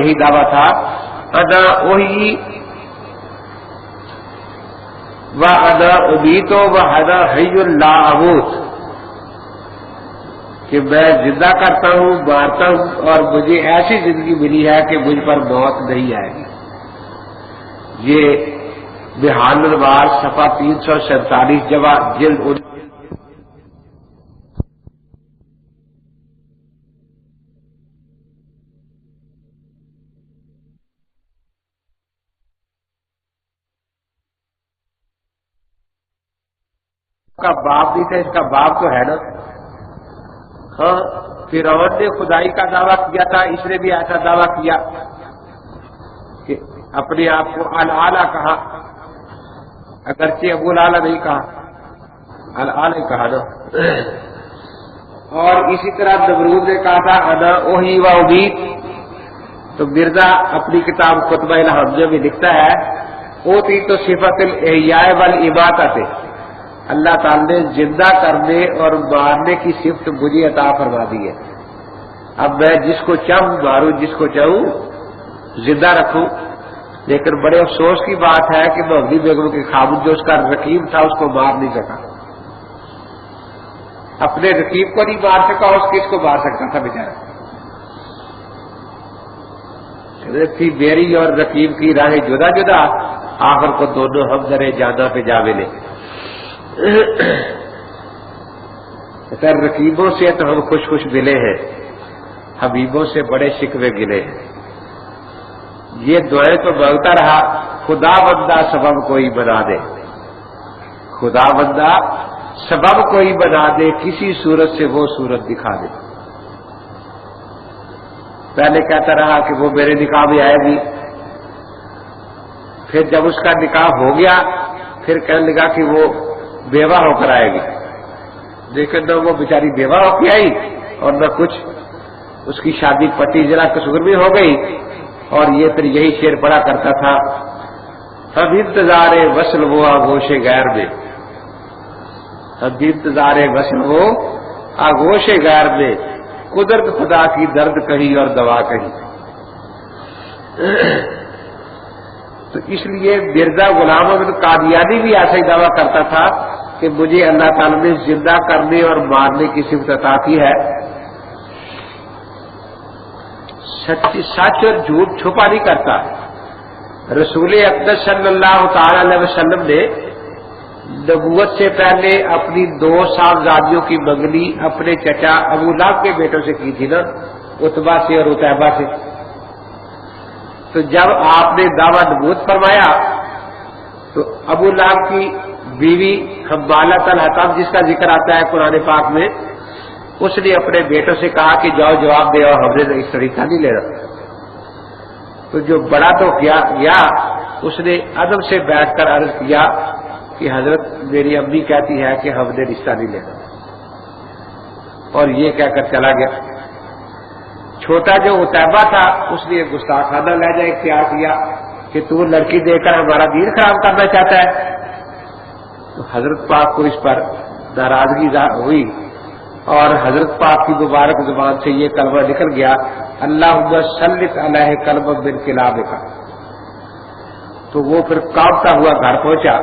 یہی دعویٰ تھا انا وہی و انا امیتو و انا حی لا اموت، کہ میں زندہ کرتا ہوں، مارتا ہوں، اور مجھے ایسی زندگی ملی ہے کہ مجھ پر موت نہیں آئے گی۔ یہ بحال الوار صفحہ 347 جلد کا باپ نہیں تھا، اس کا باپ تو ہے نا۔ ہاں، فرعون نے خدائی کا دعویٰ کیا تھا، اس نے بھی ایسا دعویٰ کیا کہ اپنے آپ کو العالی کہا، اگرچہ ابو الاعلی نہیں کہا، العالی کہا نا۔ اور اسی طرح نمرود نے کہا تھا انا اوحی و امید، تو مرزا اپنی کتاب خطبہ الحمدیہ میں لکھتا ہے اوتی تو صفت الاحیاء والاماتۃ، اللہ تعالی نے زندہ کرنے اور مارنے کی صفت مجھے عطا فرما دی ہے۔ اب میں جس کو چاہوں ماروں، جس کو چاہوں زندہ رکھوں۔ لیکن بڑے افسوس کی بات ہے کہ محمدی بیگم کے خامد جو اس کا رقیب تھا اس کو مار نہیں سکا، اپنے رقیب کو نہیں مار سکا، اس کس کو مار سکتا تھا بیچارہ؟ تھی میری اور رقیب کی راہیں جدا جدا، آخر کو دونوں ہم درے جانا پہ جا ملے۔ رقیبوں سے تو ہم خوش خوش ملے ہیں، حبیبوں سے بڑے شکوے گلے ہیں۔ یہ دعائیں تو مانگتا رہا خدا بندہ سبب کوئی بنا دے، خدا بندہ سبب کوئی بنا دے، کسی صورت سے وہ صورت دکھا دے۔ پہلے کہتا رہا کہ وہ میرے نکاح میں آئے گی، پھر جب اس کا نکاح ہو گیا پھر کہنے لگا کہ وہ بیوہ ہو کر آئے گی، لیکن نہ وہ بیچاری بیوہ ہو کے آئی اور نہ کچھ، اس کی شادی پتی ذرا قصور میں ہو گئی۔ اور یہ پھر یہی شعر پڑا کرتا تھا ہم انتظار وصل وہ آغوش غیر میں، ہم انتظار وصل وہ آغوش غیر میں، قدرت خدا کی درد کہیں اور دوا کہیں۔ تو اس لیے مرزا غلام احمد قادیانی بھی ایسا ہی دعویٰ کرتا تھا کہ مجھے اللہ تعالی نے زندہ کرنے اور مارنے کی صفت عطا کی ہے۔ سچ اور جھوٹ چھپا نہیں کرتا۔ رسول اقدس صلی اللہ تعالی علیہ وسلم نے نبوت سے پہلے اپنی 2 صاحبزادیوں کی منگنی اپنے چچا ابو لہب کے بیٹوں سے کی تھی نا، عتبہ سے اور عتیبہ سے۔ تو جب آپ نے دعویٰ نبوت فرمایا تو ابو لہب کی بیوی حمالۃ الحطب جس کا ذکر آتا ہے قرآن پاک میں، اس نے اپنے بیٹوں سے کہا کہ جاؤ جواب دے، اور ہم نے اس طریقہ نہیں لینا۔ تو جو بڑا تو گیا اس نے ادب سے بیٹھ کر عرض کیا کہ حضرت میری امی کہتی ہے کہ ہم نے رشتہ نہیں لینا، اور یہ کہہ کر چلا گیا۔ چھوٹا جو عتیبہ تھا اس نے ایک گستاخانہ لہجہ اختیار کیا کہ تو لڑکی دے کر ہمارا دین خراب کرنا چاہتا ہے۔ تو حضرت پاک کو اس پر ناراضگی ہوئی اور حضرت پاک کی مبارک زبان سے یہ کلمہ نکل گیا اللہم سلط علیہ کلب من کلابک۔ تو وہ پھر کانپتا ہوا گھر پہنچا،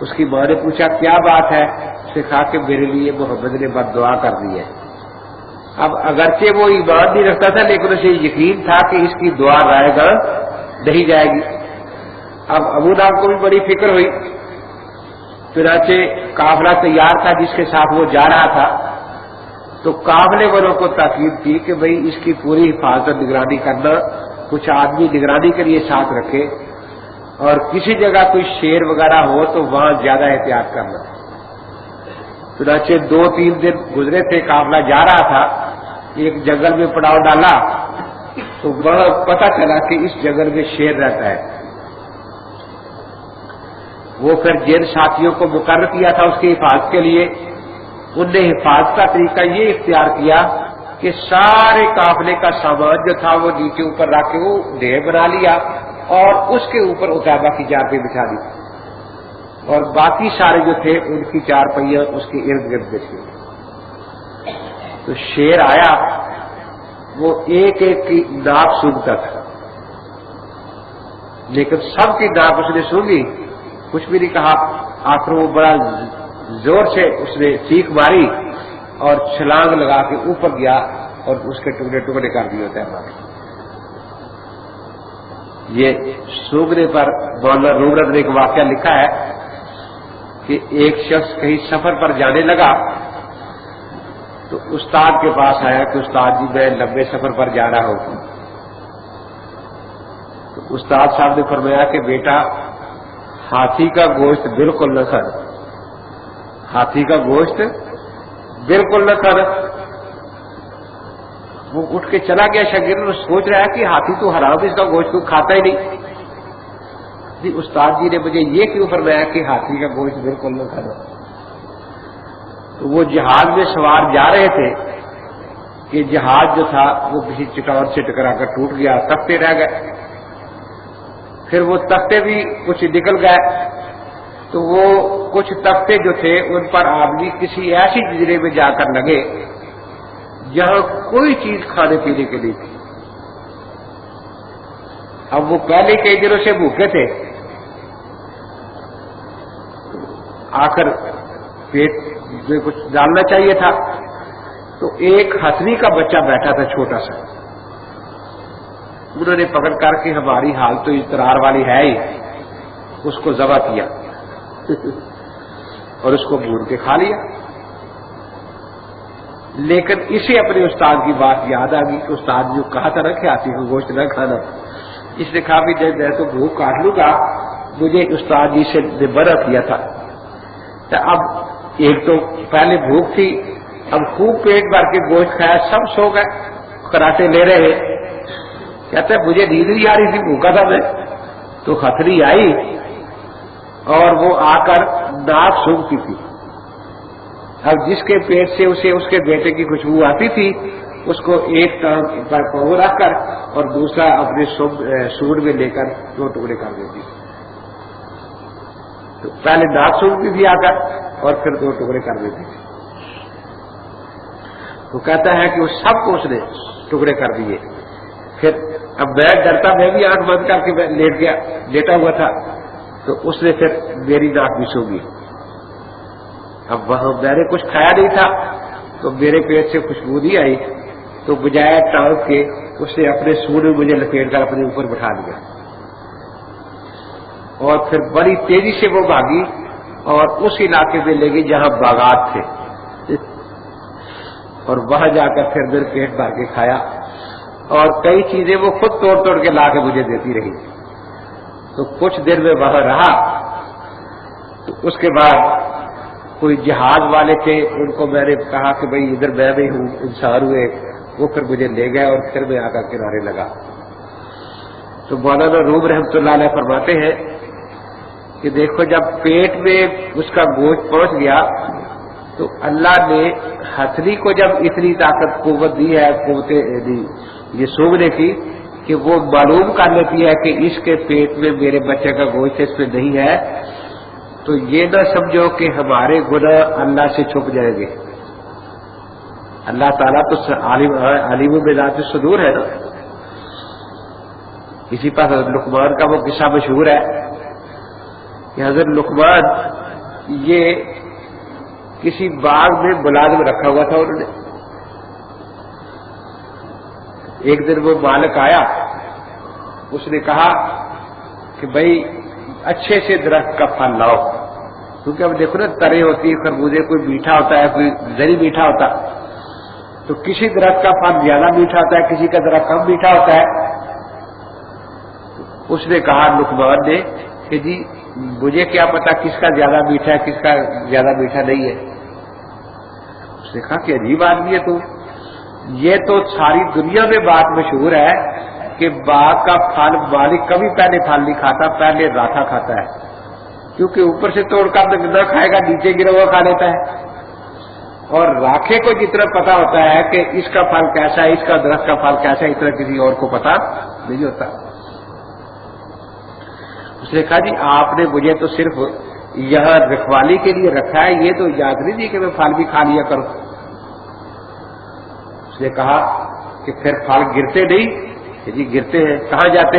اس کی ماں نے پوچھا کیا بات ہے؟ اس نے کہا کہ میرے لیے محمد نے بد دعا کر دی ہے۔ اب اگرچہ وہ ایمان نہیں رکھتا تھا لیکن اسے یقین تھا کہ اس کی دعا رائے گا نہیں جائے گی۔ اب ابو لہب کو بھی بڑی فکر ہوئی، چنانچہ قافلہ تیار تھا جس کے ساتھ وہ جا رہا تھا، تو قافلے والوں کو تاکید کی کہ بھئی اس کی پوری حفاظت نگرانی کرنا، کچھ آدمی نگرانی کے لیے ساتھ رکھے، اور کسی جگہ کوئی شیر وغیرہ ہو تو وہاں زیادہ احتیاط کرنا۔ چنانچہ 2-3 دن گزرے تھے، قافلہ جا رہا تھا، ایک جنگل میں پڑاؤ ڈالا تو وہاں پتہ چلا کہ اس جنگل میں شیر رہتا ہے۔ وہ پھر جن ساتھیوں کو مقرر کیا تھا اس کی حفاظت کے لیے، ان نے حفاظت کا طریقہ یہ اختیار کیا کہ سارے قافلے کا سامان جو تھا وہ نیچے اوپر رکھ کے وہ ڈھیر بنا لیا اور اس کے اوپر عتیبہ کی چارپائی بچھا دی، اور باقی سارے جو تھے ان کی چارپائیاں اس کے ارد گرد بچھی۔ تو شیر آیا، وہ ایک ایک کی ناک سونگتا تھا، لیکن سب کی ناک اس نے سونگی، کچھ بھی نہیں کہا۔ آخر وہ بڑا زور سے اس نے چیخ ماری اور چھلانگ لگا کے اوپر گیا اور اس کے ٹکڑے ٹکڑے کر دیے ہوتے ہیں۔ یہ سونگنے پر مولانا روم رحمت نے ایک واقعہ لکھا ہے کہ ایک شخص کہیں سفر پر جانے لگا تو استاد کے پاس آیا کہ استاد جی میں لمبے سفر پر جا رہا ہوں۔ تو استاد صاحب نے فرمایا کہ بیٹا ہاتھی کا گوشت بالکل نہ کھانا، ہاتھی کا گوشت بالکل نہ کھانا۔ وہ اٹھ کے چلا گیا شاگرد، سوچ رہا ہے کہ ہاتھی تو حرام، اس کا گوشت تو کھاتا ہی نہیں۔ جی استاد جی نے مجھے یہ کیوں فرمایا کہ ہاتھی کا گوشت بالکل نہ کھانا؟ تو وہ جہاز میں سوار جا رہے تھے کہ جہاز جو تھا وہ کسی چٹان سے ٹکرا کر ٹوٹ گیا، تختے رہ گئے۔ پھر وہ تختے بھی کچھ نکل گئے، تو وہ کچھ تختے جو تھے ان پر آدمی کسی ایسی جزیرے میں جا کر لگے جہاں کوئی چیز کھانے پینے کے لیے تھی۔ اب وہ پہلے کئی دنوں سے بھوکے تھے، آخر پیٹ میں کچھ ڈالنا چاہیے تھا، تو ایک ہتھنی کا بچہ بیٹھا تھا چھوٹا سا، انہوں نے پکڑ کر کے ہماری حال تو اضطرار والی ہے ہی، اس کو ذبح کیا اور اس کو بھون کے کھا لیا۔ لیکن اسے اپنے استاد کی بات یاد آ گئی کہ استاد جو کہا تھا نا کہ ہاتھی کو گوشت نہ کھانا، اس نے کہا بھی میں تو بھوک کاٹ لوں گا، مجھے استاد جی سے منع کیا تھا۔ تو اب ایک تو پہلے بھوک تھی، اب خوب پیٹ بھر کے گوشت کھایا، سب سو گئے، کراٹے لے رہے ہیں۔ کہتے ہیں مجھے نیند نہیں آ رہی تھی، بھوکا تھا میں، تو ہتھنی آئی اور وہ آ کر ناک سونگتی تھی۔ اب جس کے پیٹ سے اسے اس کے بیٹے کی خوشبو آتی تھی، اس کو ایک ٹانگ پر پاؤں رکھ کر اور دوسرا اپنے سوٹ میں لے کر دو ٹکڑے کر دیتی۔ تو پہلے ناک سونگتی تھی آ کر اور پھر دو ٹکڑے کر دیتی تھی۔ تو کہتا ہے کہ وہ سب کو اس نے ٹکڑے کر دیے۔ پھر اب میں ڈرتا، میں بھی آنکھ بند کر کے لیٹ گیا، لیٹا ہوا تھا، تو اس نے پھر میری ناک بھی سونگی۔ اب وہاں میں نے کچھ کھایا نہیں تھا تو میرے پیٹ سے خوشبو نہیں آئی، تو بجائے ٹانگ کے اس نے اپنے سور میں مجھے لپیٹ کر اپنے اوپر بٹھا دیا، اور پھر بڑی تیزی سے وہ بھاگی اور اس علاقے میں لے گئی جہاں باغات تھے، اور وہاں جا کر پھر میرے پیٹ بھر کے کھایا، اور کئی چیزیں وہ خود توڑ توڑ کے لا کے مجھے دیتی رہی۔ تو کچھ دیر میں وہاں رہا، تو اس کے بعد کوئی جہاز والے تھے، ان کو میں نے کہا کہ بھئی ادھر میں بھی ہوں، انسان ہوئے، وہ پھر مجھے لے گئے اور پھر میں آ کر کنارے لگا۔ تو مولانا روم رحمۃ اللہ علیہ فرماتے ہیں کہ دیکھو جب پیٹ میں اس کا گوشت پہنچ گیا تو اللہ نے ہتھنی کو جب اتنی طاقت قوت دی ہے، قوت یہ سونگنے کی، کہ وہ معلوم کر لیتی ہے کہ اس کے پیٹ میں میرے بچے کا گوشت اس میں نہیں ہے، تو یہ نہ سمجھو کہ ہمارے گناہ اللہ سے چھپ جائیں گے۔ اللہ تعالیٰ تو عالم بذات الصدور ہے نا۔ اسی پر حضرت لقمان کا وہ قصہ مشہور ہے کہ حضرت لقمان یہ کسی باغ میں ملازم رکھا ہوا تھا انہوں نے۔ ایک دن وہ مالک آیا، اس نے کہا کہ بھئی اچھے سے درخت کا پھل لاؤ، کیونکہ اب دیکھو نا ترے ہوتی ہے، خربوزے کوئی میٹھا ہوتا ہے، کوئی زری میٹھا ہوتا، تو کسی درخت کا پھل زیادہ میٹھا ہوتا ہے، کسی کا درخت کم میٹھا ہوتا ہے۔ اس نے کہا لقمان نے کہ جی مجھے کیا پتا کس کا زیادہ میٹھا ہے کس کا زیادہ میٹھا نہیں ہے۔ اس نے کہا کہ عجیب آدمی ہے تو، یہ تو ساری دنیا میں بات مشہور ہے کہ باغ کا پھل مالک کبھی پہلے پھل نہیں کھاتا، پہلے راکھا کھاتا ہے، کیونکہ اوپر سے توڑ کر نہ کھائے گا، نیچے گرا ہوا کھا لیتا ہے، اور راکھے کو جتنا پتا ہوتا ہے کہ اس کا پھل کیسا ہے، اس کا درخت کا پھل کیسا ہے، اتنا کسی اور کو پتا نہیں ہوتا۔ اس نے کہا جی آپ نے مجھے تو صرف یہاں رکھوالی کے لیے رکھا ہے، یہ تو اجازت نہیں دی کہ میں پھل بھی کھا لیا کروں۔ اس نے کہا کہ پھر پھل گرتے نہیں، کہ جی گرتے ہیں، کہاں جاتے ہیں؟